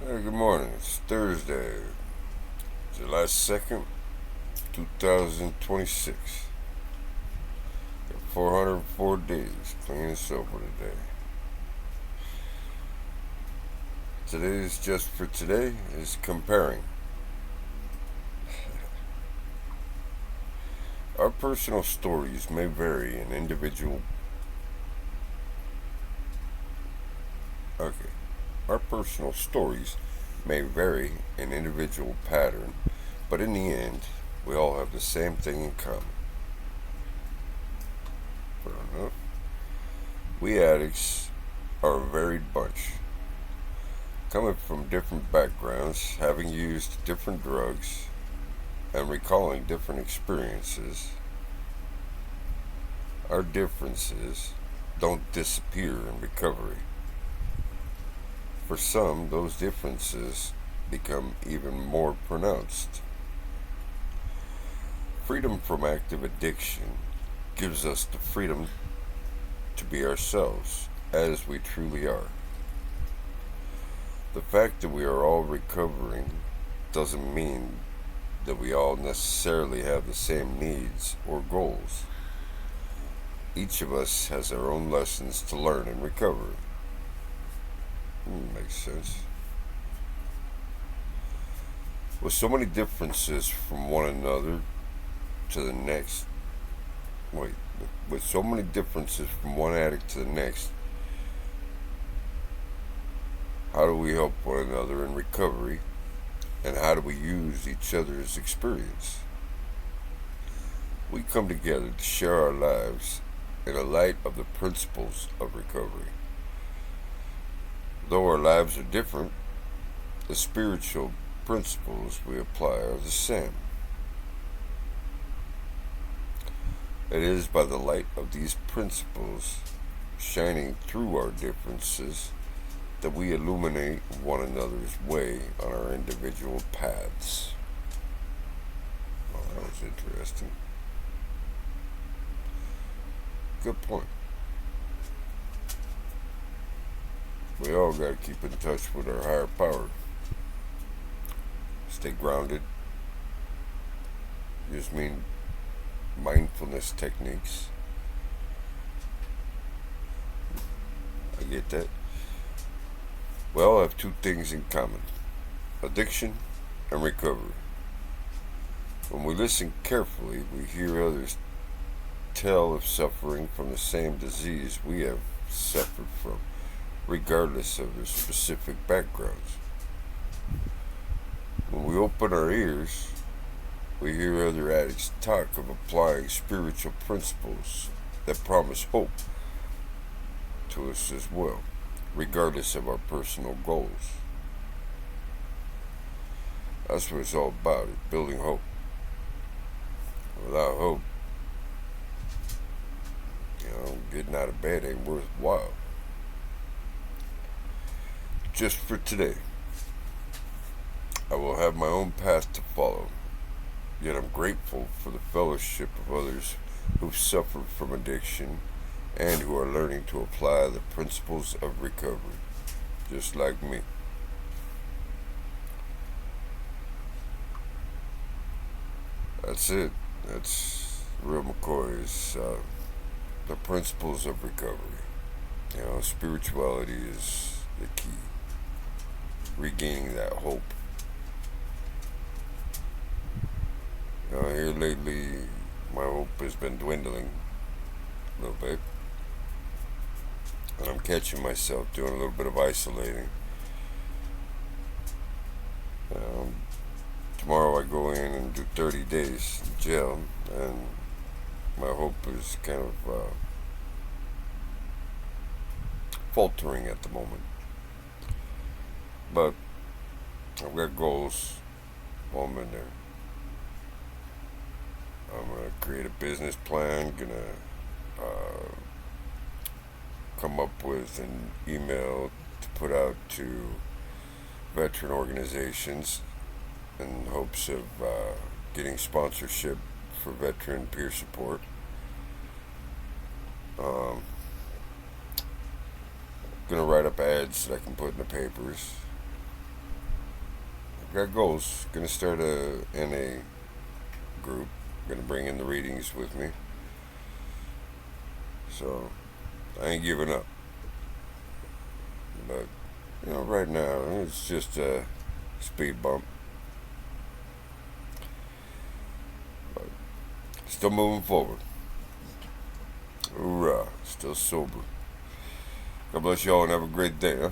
Hey, good morning. It's Thursday, July 2nd, 2026. Got 404 days clean and sober today. Today's just for today is comparing. Our personal stories may vary in individual. Okay. Our personal stories may vary in individual pattern, but in the end, we all have the same thing in common. Fair enough. We addicts are a varied bunch, coming from different backgrounds, having used different drugs, and recalling different experiences. Our differences don't disappear in recovery. For some, those differences become even more pronounced. Freedom from active addiction gives us the freedom to be ourselves as we truly are. The fact that we are all recovering doesn't mean that we all necessarily have the same needs or goals. Each of us has our own lessons to learn in recovery. Makes sense. With so many differences from one another to the next, wait, with so many differences from one addict to the next, how do we help one another in recovery, and how do we use each other's experience? We come together to share our lives in the light of the principles of recovery. Though our lives are different, the spiritual principles we apply are the same. It is by the light of these principles shining through our differences that we illuminate one another's way on our individual paths. Well, that was interesting. Good point. We all got to keep in touch with our higher power. Stay grounded. Just mean mindfulness techniques. I get that. We all have two things in common: addiction and recovery. When we listen carefully, we hear others tell of suffering from the same disease we have suffered from, regardless of their specific backgrounds. When we open our ears, we hear other addicts talk of applying spiritual principles that promise hope to us as well, regardless of our personal goals. That's what it's all about, is building hope. Without hope, getting out of bed ain't worthwhile. Just for today, I will have my own path to follow, yet I'm grateful for the fellowship of others who've suffered from addiction and who are learning to apply the principles of recovery, just like me. That's it. That's Real McCoy's the principles of recovery. Spirituality is the key. Regaining that hope. Here lately, my hope has been dwindling a little bit. And I'm catching myself doing a little bit of isolating. Um, Tomorrow I go in and do 30 days in jail, and my hope is kind of faltering at the moment. But I've got goals while I'm in there. I'm gonna create a business plan. Gonna uh, come up with an email to put out to veteran organizations in hopes of getting sponsorship for veteran peer support. Um, Gonna write up ads that I can put in the papers. got goals. Gonna start a NA group. Gonna bring in the readings with me. So I ain't giving up. But right now it's just a speed bump. But still moving forward. Hoorah! Still sober. God bless y'all and have a great day, huh?